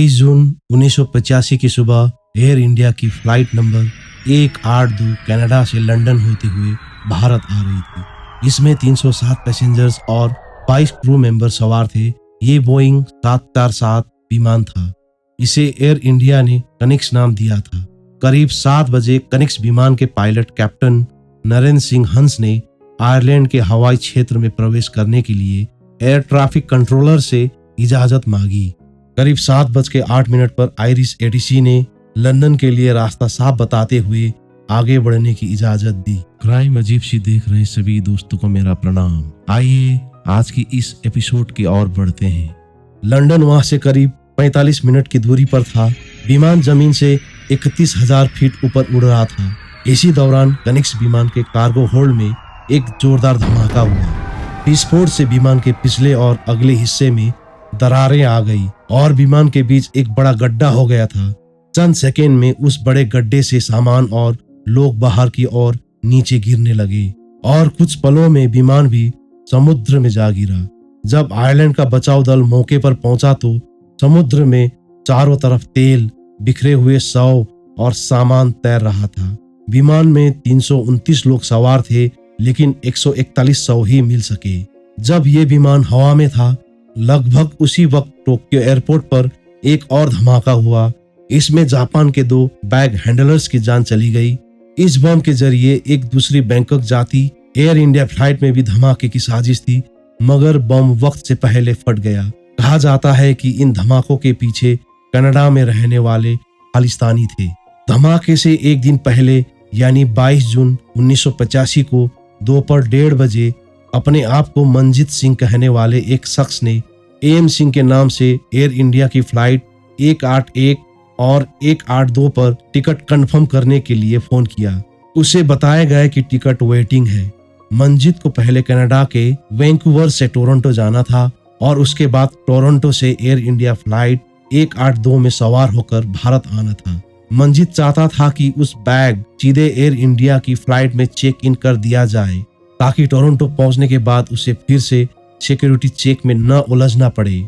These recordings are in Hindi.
जून 1985 की सुबह एयर इंडिया की फ्लाइट नंबर 182 कनाडा से लंदन होते हुए भारत आ रही थी। इसमें 307 पैसेंजर्स और 22 क्रू मेंबर सवार थे। ये बोइंग 747 विमान था। इसे एयर इंडिया ने कनिक्स नाम दिया था। करीब 7 बजे कनिक्स विमान के पायलट कैप्टन नरेंद्र सिंह हंस ने आयरलैंड के हवाई क्षेत्र में प्रवेश करने के लिए एयर ट्रैफिक कंट्रोलर से इजाजत मांगी। करीब 7:08 पर आयरिश एटीसी ने लंदन के लिए रास्ता साफ बताते हुए आगे बढ़ने की इजाजत दी। क्राइम अजीब सी देख रहे सभी दोस्तों को मेरा प्रणाम। आइए आज की इस एपिसोड की ओर बढ़ते हैं। लंदन वहां से करीब 45 मिनट की दूरी पर था। विमान जमीन से 31,000 फीट ऊपर उड़ रहा था। इसी दौरान कनिक्स विमान के कार्गो होल्ड में एक जोरदार धमाका हुआ। विस्फोट से विमान के पिछले और अगले हिस्से में दरारें आ गई और विमान के बीच एक बड़ा गड्ढा हो गया था। चंद सेकेंड में उस बड़े गड्ढे से सामान और लोग बाहर की ओर नीचे गिरने लगे और कुछ पलों में विमान भी समुद्र में जा गिरा। जब आयरलैंड का बचाव दल मौके पर पहुंचा तो समुद्र में चारों तरफ तेल, बिखरे हुए शव और सामान तैर रहा था। विमान में 329 लोग सवार थे, लेकिन 141 शव ही मिल सके। जब ये विमान हवा में था, लगभग उसी वक्त टोक्यो एयरपोर्ट पर एक और धमाका हुआ। इसमें जापान के 2 बैग हैंडलर्स की जान चली गई। इस बम के जरिए एक दूसरी बैंकॉक जाती एयर इंडिया फ्लाइट में भी धमाके की साजिश थी, मगर बम वक्त से पहले फट गया। कहा जाता है कि इन धमाकों के पीछे कनाडा में रहने वाले खालिस्तानी थे। धमाके से एक दिन पहले यानी 22 जून 1985 को दोपहर 1:30 बजे अपने आप को मंजीत सिंह कहने वाले एक शख्स ने एम सिंह के नाम से एयर इंडिया की फ्लाइट 181 और 182 पर टिकट कंफर्म करने के लिए फोन किया। उसे बताया गया कि टिकट वेटिंग है। मंजीत को पहले कनाडा के वैंकूवर से टोरंटो जाना था और उसके बाद टोरंटो से एयर इंडिया फ्लाइट 182 में सवार होकर भारत आना था। मंजीत चाहता था कि उस बैग सीधे एयर इंडिया की फ्लाइट में चेक इन कर दिया जाए ताकि टोरंटो पहुंचने के बाद उसे फिर से सिक्योरिटी चेक में न उलझना पड़े।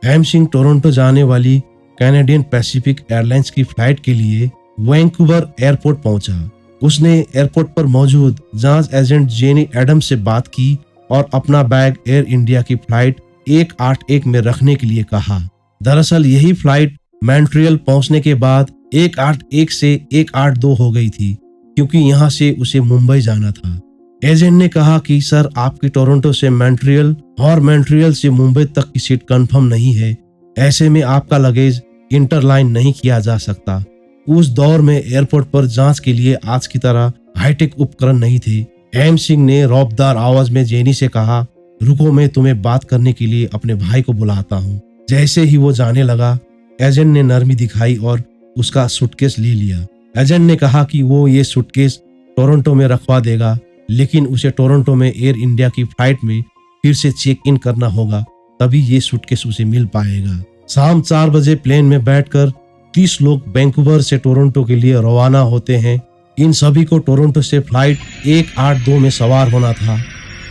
एम सिंह टोरंटो जाने वाली कैनेडियन पैसिफिक एयरलाइंस की फ्लाइट के लिए वैंकूवर एयरपोर्ट पहुंचा। उसने एयरपोर्ट पर मौजूद जांच एजेंट जेनी एडम्स से बात की और अपना बैग एयर इंडिया की फ्लाइट 181 में रखने के लिए कहा। दरअसल यही फ्लाइट मॉन्ट्रियल पहुंचने के बाद 181 से 182 हो गई थी, क्योंकि यहाँ से उसे मुंबई जाना था। एजेंट ने कहा कि सर, आपकी टोरंटो से मॉन्ट्रियल और मॉन्ट्रियल से मुंबई तक की सीट कंफर्म नहीं है। ऐसे में आपका लगेज इंटरलाइन नहीं किया जा सकता। उस दौर में एयरपोर्ट पर जांच के लिए आज की तरह हाईटेक उपकरण नहीं थे। एम सिंह ने रौबदार आवाज में जेनी से कहा, रुको, मैं तुम्हें बात करने के लिए अपने भाई को बुलाता हूँ। जैसे ही वो जाने लगा, एजेंट ने नरमी दिखाई और उसका सूटकेस ले लिया। एजेंट ने कहा कि वो ये सूटकेस टोरंटो में रखवा देगा, लेकिन उसे टोरंटो में एयर इंडिया की फ्लाइट में फिर से चेक इन करना होगा, तभी ये सूटकेस उसे मिल पाएगा। शाम 4 बजे प्लेन में बैठकर 30 लोग वैंकूवर से टोरंटो के लिए रवाना होते हैं। इन सभी को टोरंटो से फ्लाइट 182 में सवार होना था।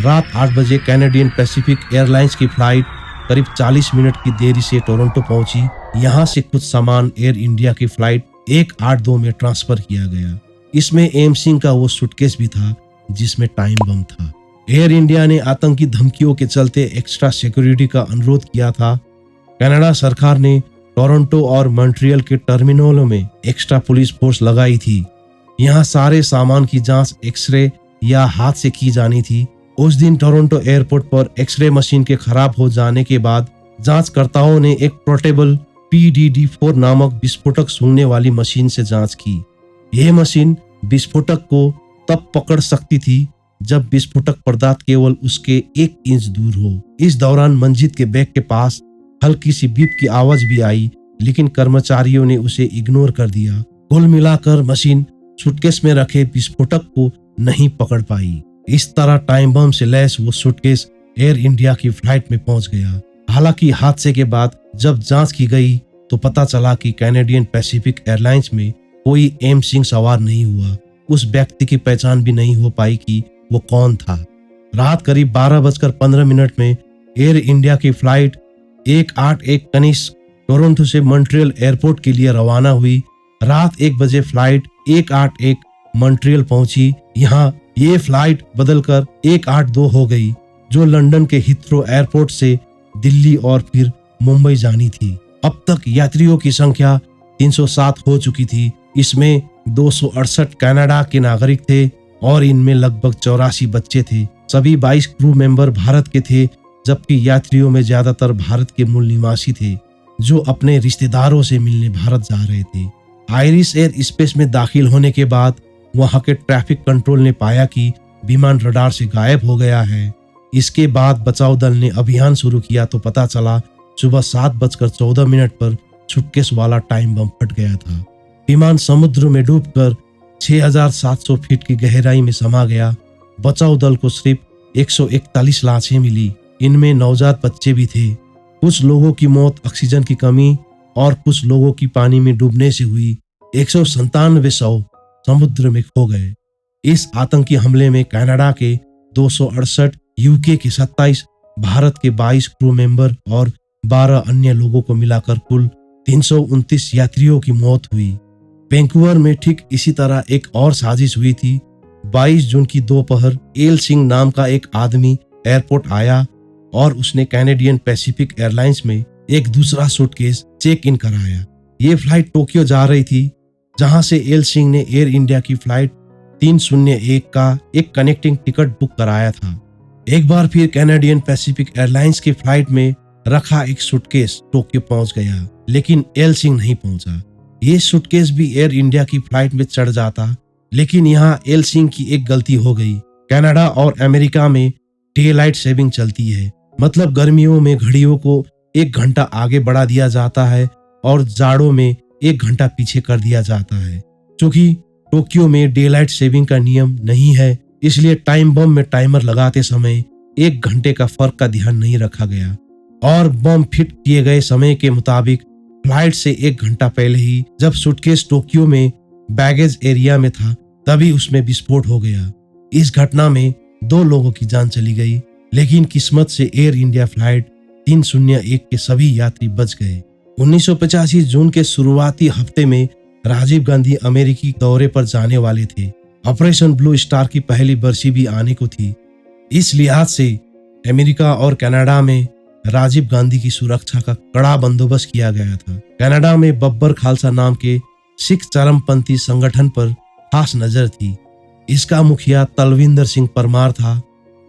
रात 8 बजे कैनेडियन पैसिफिक एयरलाइंस की फ्लाइट करीब 40 मिनट की देरी से टोरंटो पहुंची। यहाँ से कुछ सामान एयर इंडिया की फ्लाइट 182 में ट्रांसफर किया गया। इसमें एम सिंह का वो सूटकेस भी था जिसमें टाइम बम था। एयर इंडिया ने आतंकी धमकियों के चलते एक्स्ट्रा सिक्योरिटी का अनुरोध किया था। कनाडा सरकार ने टोरंटो और मॉन्ट्रियल के टर्मिनलों में एक्स्ट्रा पुलिस फोर्स लगाई थी। यहाँ सारे सामान की जांच एक्सरे या हाथ से की जानी थी। उस दिन टोरंटो एयरपोर्ट पर एक्सरे मशीन के खराब हो जाने के बाद जांचकर्ताओं ने एक पोर्टेबल PDD-4 नामक विस्फोटक सूंघने वाली मशीन से जांच की। यह मशीन विस्फोटक को तब पकड़ सकती थी जब विस्फोटक पदार्थ केवल उसके 1 इंच दूर हो। इस दौरान मंजीत के बैग के पास हल्की सी बीप की आवाज भी आई, लेकिन कर्मचारियों ने उसे इग्नोर कर दिया। कुल मिलाकर मशीन सूटकेस में रखे विस्फोटक को नहीं पकड़ पाई। इस तरह टाइम बम से लैस वो सूटकेस एयर इंडिया की फ्लाइट में पहुंच गया। हालांकि हादसे के बाद जब जांच की गई तो पता चला कि कैनेडियन पैसिफिक एयरलाइंस में कोई एम सिंह सवार नहीं हुआ। उस व्यक्ति की पहचान भी नहीं हो पाई कि वो कौन था। रात करीब 12:15 में एयर इंडिया की फ्लाइट 181 कनिष्क टोरंटो से मॉन्ट्रियल एयरपोर्ट के लिए रवाना हुई। रात 1 बजे फ्लाइट 181 मॉन्ट्रियल पहुंची। यहाँ ये फ्लाइट बदलकर 182 हो गई, जो लंदन के हीथ्रो एयरपोर्ट से दिल्ली और फिर मुंबई जानी थी। अब तक यात्रियों की संख्या 307 हो चुकी थी। इसमें 268 कनाडा के नागरिक थे और इनमें लगभग 84 बच्चे थे। सभी 22 क्रू मेंबर भारत के थे, जबकि यात्रियों में ज्यादातर भारत के मूल निवासी थे जो अपने रिश्तेदारों से मिलने भारत जा रहे थे। आयरिश एयर स्पेस में दाखिल होने के बाद वहां के ट्रैफिक कंट्रोल ने पाया कि विमान रडार से गायब हो गया है। इसके बाद बचाव दल ने अभियान शुरू किया तो पता चला सुबह 7:14 पर सूटकेस वाला टाइम बम फट गया था। विमान समुद्र में डूबकर 6,700 फीट की गहराई में समा गया। बचाव दल को सिर्फ 141 लाशें मिली। इनमें नवजात बच्चे भी थे। कुछ लोगों की मौत ऑक्सीजन की कमी और कुछ लोगों की पानी में डूबने से हुई। 197 शव समुद्र में खो गए। इस आतंकी हमले में कनाडा के 268, यूके के 27, भारत के 22 क्रू मेंबर और 12 अन्य लोगों को मिलाकर कुल 329 यात्रियों की मौत हुई। वैंकूवर में ठीक इसी तरह एक और साजिश हुई थी। 22 जून की दोपहर एल सिंह नाम का एक आदमी एयरपोर्ट आया और उसने कैनेडियन पैसिफिक एयरलाइंस में एक दूसरा सूटकेस चेक इन कराया। ये फ्लाइट टोक्यो जा रही थी, जहां से एल सिंह ने एयर इंडिया की फ्लाइट 301 का एक कनेक्टिंग टिकट बुक कराया था। एक बार फिर कैनेडियन पैसिफिक एयरलाइंस की फ्लाइट में रखा एक सूटकेस टोक्यो पहुंच गया, लेकिन एल सिंह नहीं पहुंचा। ये सूटकेस भी एयर इंडिया की फ्लाइट में चढ़ जाता, लेकिन यहाँ एल सिंह की एक गलती हो गई। कनाडा और अमेरिका में डे लाइट सेविंग चलती है, मतलब गर्मियों में घड़ियों को 1 घंटा आगे बढ़ा दिया जाता है और जाड़ों में 1 घंटा पीछे कर दिया जाता है। क्योंकि टोक्यो में डे लाइट सेविंग का नियम नहीं है, इसलिए टाइम बम में टाइमर लगाते समय 1 घंटे का फर्क का ध्यान नहीं रखा गया और बम फिट किए गए समय के मुताबिक फ्लाइट से 1 घंटा पहले ही जब सूटकेस टोक्यो में बैगेज एरिया में था, तभी उसमें विस्फोट हो गया। इस घटना में 2 लोगों की जान चली गई, लेकिन किस्मत से एयर इंडिया फ्लाइट 301 के सभी यात्री बच गए। 1985 जून के शुरुआती हफ्ते में राजीव गांधी अमेरिकी दौरे पर जाने वाले थे। ऑपरेशन ब्लू स्टार की पहली बरसी भी आने को थी। इस लिहाज से अमेरिका और कनाडा में राजीव गांधी की सुरक्षा का कड़ा बंदोबस्त किया गया था। कनाडा में बब्बर खालसा नाम के सिख चरमपंथी संगठन पर खास नजर थी। इसका मुखिया तलविंदर सिंह परमार था।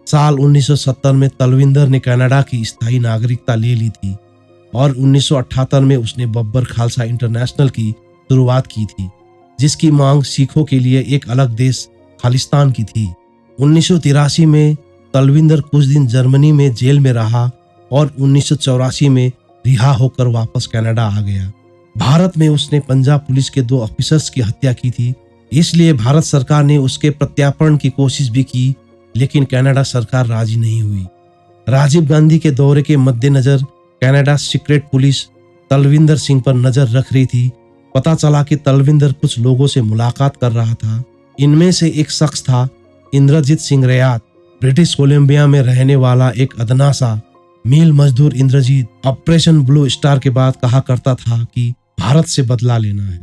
साल 1970 में तलविंदर ने कनाडा की स्थायी नागरिकता ले ली थी और 1978 में उसने बब्बर खालसा इंटरनेशनल की शुरुआत की थी, जिसकी मांग सिखों के लिए एक अलग देश खालिस्तान की थी। 1983 में तलविंदर कुछ दिन जर्मनी में जेल में रहा और 1984 में रिहा होकर वापस कनाडा आ गया। भारत में उसने पंजाब पुलिस के 2 ऑफिसर्स की हत्या की थी, इसलिए भारत सरकार ने उसके प्रत्यार्पण की कोशिश भी की, लेकिन कनाडा सरकार राजी नहीं हुई। राजीव गांधी के दौरे के मद्देनजर Canada secret police Talwinder Singh पर नजर रख रही थी। पता चला कि तलविंदर कुछ लोगों से मुलाकात कर रहा था। इनमें से एक शख्स था इंद्रजीत सिंह रयात, ब्रिटिश कोलंबिया में रहने वाला एक अदना सा मील मजदूर। इंद्रजीत ऑपरेशन ब्लू स्टार के बाद कहा करता था कि भारत से बदला लेना है।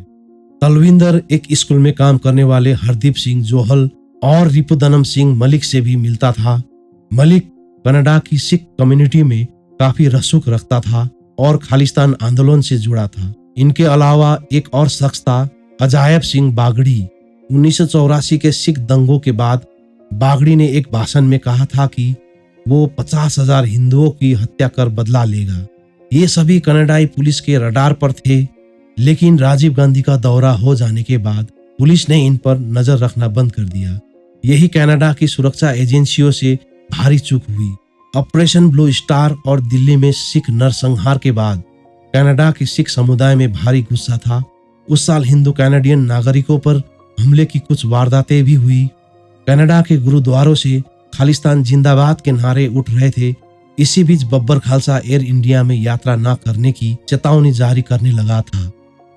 तलविंदर एक स्कूल में काम करने वाले हरदीप सिंह जोहल और रिपुदनम सिंह मलिक से भी मिलता था। मलिक कनाडा की सिख कम्युनिटी में काफी रसूख रखता था और खालिस्तान आंदोलन से जुड़ा था। इनके अलावा एक और शख्स था अजायब सिंह बागड़ी। 1984 के सिख दंगों के बाद बागड़ी ने एक भाषण में कहा था कि वो 50,000 हिंदुओं की हत्या कर बदला लेगा। ये सभी कनाडाई पुलिस के रडार पर थे, लेकिन राजीव गांधी का दौरा हो जाने के बाद पुलिस ने इन पर नजर रखना बंद कर दिया। यही कनाडा की सुरक्षा एजेंसियों से भारी चूक हुई। ऑपरेशन ब्लू स्टार और दिल्ली में सिख नरसंहार के बाद कनाडा के सिख समुदाय में भारी गुस्सा था। उस साल हिंदू कैनेडियन नागरिकों पर हमले की कुछ वारदातें भी हुई। कनाडा के गुरुद्वारों से खालिस्तान जिंदाबाद के नारे उठ रहे थे। इसी बीच बब्बर खालसा एयर इंडिया में यात्रा न करने की चेतावनी जारी करने लगा था।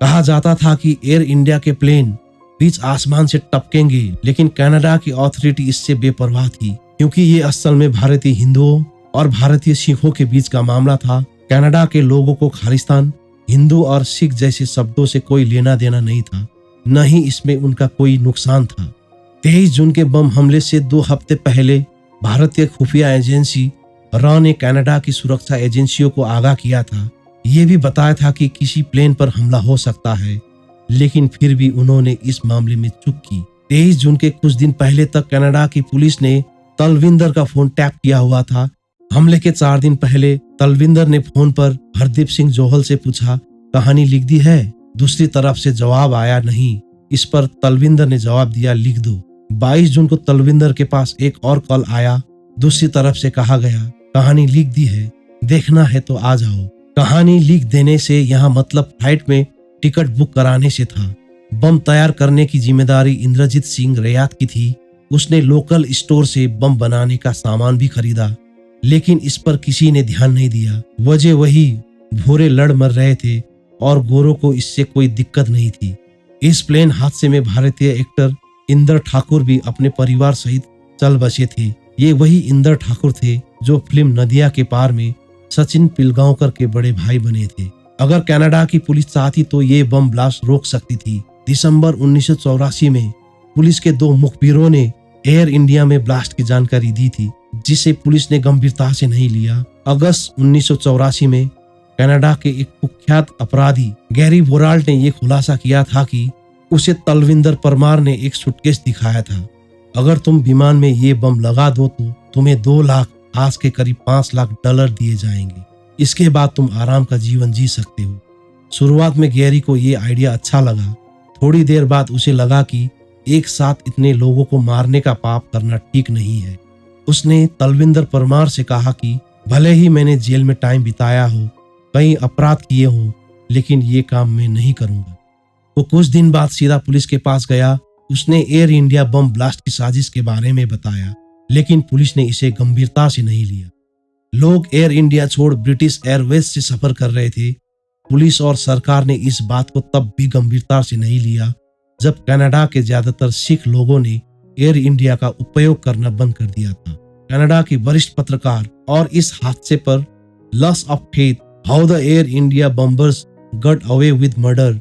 कहा जाता था कि एयर इंडिया के प्लेन बीच आसमान से टपकेंगे, लेकिन कनाडा की अथॉरिटी इससे बेपरवाह थी, क्योंकि ये असल में भारतीय हिंदुओं और भारतीय सिखों के बीच का मामला था। कनाडा के लोगों को खालिस्तान, हिंदू और सिख जैसे शब्दों से कोई लेना देना नहीं था, न ही इसमें उनका कोई नुकसान था। 23 जून के बम हमले से 2 हफ्ते पहले भारतीय खुफिया एजेंसी रॉ ने कनाडा की सुरक्षा एजेंसियों को आगाह किया था। ये भी बताया था कि किसी प्लेन पर हमला हो सकता है, लेकिन फिर भी उन्होंने इस मामले में चूक की। 23 जून के कुछ दिन पहले तक कनाडा की पुलिस ने तलविंदर का फोन टैप किया हुआ था। हमले के 4 दिन पहले तलविंदर ने फोन पर हरदीप सिंह जोहल से पूछा, कहानी लिख दी है? दूसरी तरफ से जवाब आया नहीं। इस पर तलविंदर ने जवाब दिया, लिख दो। 22 जून को तलविंदर के पास एक और कॉल आया। दूसरी तरफ से कहा गया, कहानी लिख दी है, देखना है तो आ जाओ। कहानी लिख देने से यहाँ मतलब फ्लाइट में टिकट बुक कराने से था। बम तैयार करने की जिम्मेदारी इंद्रजीत सिंह रैयात की थी। उसने लोकल स्टोर से बम बनाने का सामान भी खरीदा, लेकिन इस पर किसी ने ध्यान नहीं दिया। वजह वही, भूरे लड़ मर रहे थे और गोरों को इससे कोई दिक्कत नहीं थी। इस प्लेन हादसे में भारतीय एक्टर इंदर ठाकुर भी अपने परिवार सहित चल बसे थे। ये वही इंदर ठाकुर थे जो फिल्म नदिया के पार में सचिन पिलगांवकर के बड़े भाई बने थे। अगर कनाडा की पुलिस चाहती तो ये बम ब्लास्ट रोक सकती थी। दिसंबर 1984 में पुलिस के 2 मुखबिरों ने एयर इंडिया में ब्लास्ट की जानकारी दी थी, जिसे पुलिस ने गंभीरता से नहीं लिया। अगस्त 1984 में कनाडा के एक कुख्यात अपराधी गैरी बोराल्ट ने यह खुलासा किया था कि उसे तलविंदर परमार ने एक सूटकेस दिखाया था। अगर तुम विमान में ये बम लगा दो तो तुम्हें 2 लाख, आज के करीब $5 लाख दिए जाएंगे। इसके बाद तुम आराम का जीवन जी सकते हो। शुरुआत में गैरी को ये आइडिया अच्छा लगा। थोड़ी देर बाद उसे लगा कि एक साथ इतने लोगों को मारने का पाप करना ठीक नहीं है। उसने तलविंदर परमार से कहा कि भले ही मैंने जेल में टाइम बिताया हो, कई अपराध किए हो, लेकिन ये काम मैं नहीं करूंगा। वो कुछ दिन बाद सीधा पुलिस के पास गया। उसने एयर इंडिया बम ब्लास्ट की साजिश के बारे में बताया, लेकिन पुलिस ने इसे गंभीरता से नहीं लिया। लोग एयर इंडिया छोड़ ब्रिटिश एयरवेज से सफर कर रहे थे। पुलिस और सरकार ने इस बात को तब भी गंभीरता से नहीं लिया जब कनाडा के ज्यादातर सिख लोगों ने एयर इंडिया का उपयोग करना बंद कर दिया था। कनाडा की वरिष्ठ पत्रकार और इस हादसे पर loss of faith, how the Air India bombers got away with murder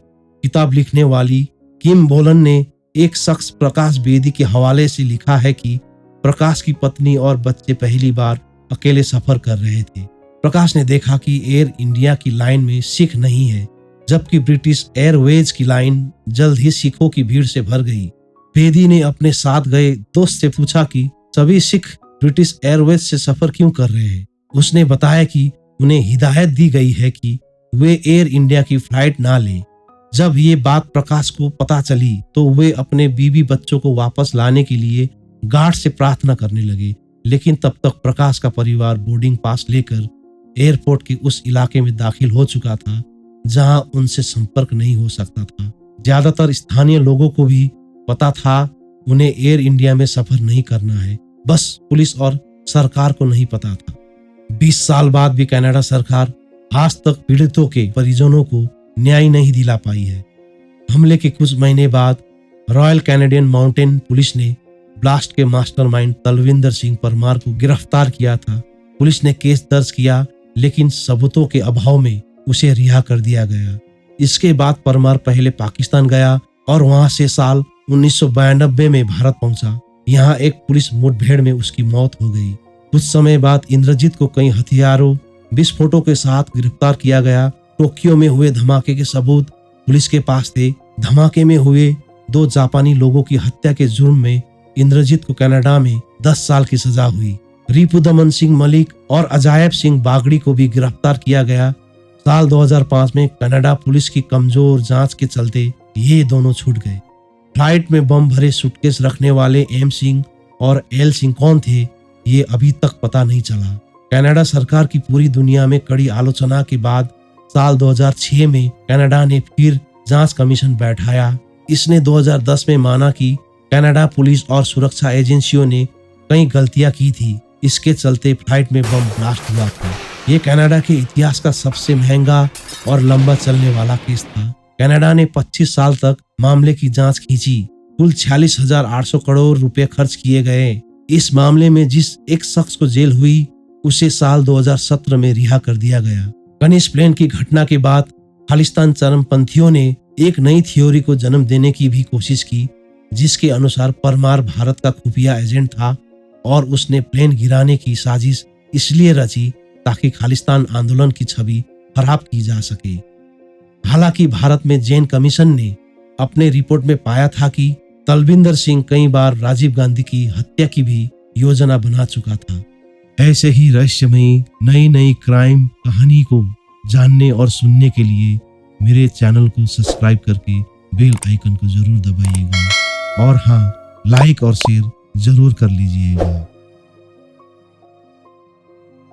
किताब लिखने वाली किम बोलन ने एक शख्स प्रकाश बेदी के हवाले से लिखा है कि प्रकाश की पत्नी और बच्चे पहली बार अकेले सफर कर रहे थे। प्रकाश ने देखा कि एयर इंडिया की लाइन में सिख नहीं है, जबकि ब्रिटिश एयरवेज की लाइन जल्द ही सिखों की भीड़ से भर गई। बेदी ने अपने साथ गए दोस्त से पूछा कि सभी सिख ब्रिटिश एयरवेज से सफर क्यों कर रहे हैं। उसने बताया कि उन्हें हिदायत दी गई है कि वे एयर इंडिया की फ्लाइट ना लें। जब ये बात प्रकाश को पता चली तो वे अपने बीवी बच्चों को वापस लाने के लिए गार्ड से प्रार्थना करने लगे, लेकिन तब तक प्रकाश का परिवार बोर्डिंग पास लेकर एयरपोर्ट के उस इलाके में दाखिल हो चुका था जहां उनसे संपर्क नहीं हो सकता था। ज्यादातर स्थानीय लोगों को भी पता था उन्हें एयर इंडिया में सफर नहीं करना है, बस पुलिस और सरकार को नहीं पता था। 20 साल बाद भी कनाडा सरकार आज तक पीड़ितों के परिजनों को न्याय नहीं दिला पाई है। हमले के कुछ महीने बाद रॉयल कैनेडियन माउंटेन पुलिस ने ब्लास्ट के मास्टरमाइंड तलविंदर सिंह परमार को गिरफ्तार किया था। पुलिस ने केस दर्ज किया, लेकिन सबूतों के अभाव में उसे रिहा कर दिया गया। इसके बाद परमार पहले पाकिस्तान गया और वहां से साल 1992 में भारत पहुंचा। यहाँ एक पुलिस मुठभेड़ में उसकी मौत हो गई। कुछ समय बाद इंद्रजीत को कई हथियारों, विस्फोटों के साथ गिरफ्तार किया गया। टोक्यो में हुए धमाके के सबूत पुलिस के पास थे। धमाके में हुए 2 जापानी लोगों की हत्या के जुर्म में इंद्रजीत को कनाडा में 10 साल की सजा हुई। रिपुदमन सिंह मलिक और अजायब सिंह बागड़ी को भी गिरफ्तार किया गया। साल 2005 में कनाडा पुलिस की कमजोर जांच के चलते ये दोनों छूट गए। फ्लाइट में बम भरे सूटकेस रखने वाले एम सिंह और एल सिंह कौन थे, ये अभी तक पता नहीं चला। कनाडा सरकार की पूरी दुनिया में कड़ी आलोचना के बाद साल 2006 में कनाडा ने फिर जांच कमीशन बैठाया। इसने 2010 में माना कि कनाडा पुलिस और सुरक्षा एजेंसियों ने कई गलतियां की थी। इसके चलते फ्लाइट में बम ब्लास्ट हुआ था। ये कनाडा के इतिहास का सबसे महंगा और लंबा चलने वाला केस था। कनाडा ने 25 साल तक मामले की जांच खींची। कुल 46,800 करोड़ रुपए खर्च किए गए। इस मामले में जिस एक शख्स को जेल हुई उसे साल 2017 में रिहा कर दिया गया। कनिष्क प्लेन की घटना के बाद खालिस्तान चरमपंथियों ने एक नई थ्योरी को जन्म देने की भी कोशिश की, जिसके अनुसार परमार भारत का खुफिया एजेंट था और उसने प्लेन गिराने की साजिश इसलिए रची ताकि खालिस्तान आंदोलन की छवि खराब की जा सके। हालांकि भारत में जैन कमीशन ने अपने रिपोर्ट में पाया था कि तलविंदर सिंह कई बार राजीव गांधी की हत्या की भी योजना बना चुका था। ऐसे ही रहस्यमयी नई नई क्राइम कहानी को जानने और सुनने के लिए मेरे चैनल को सब्सक्राइब करके बेल आइकन को जरूर दबाइएगा और हाँ, लाइक और शेयर जरूर कर लीजिएगा।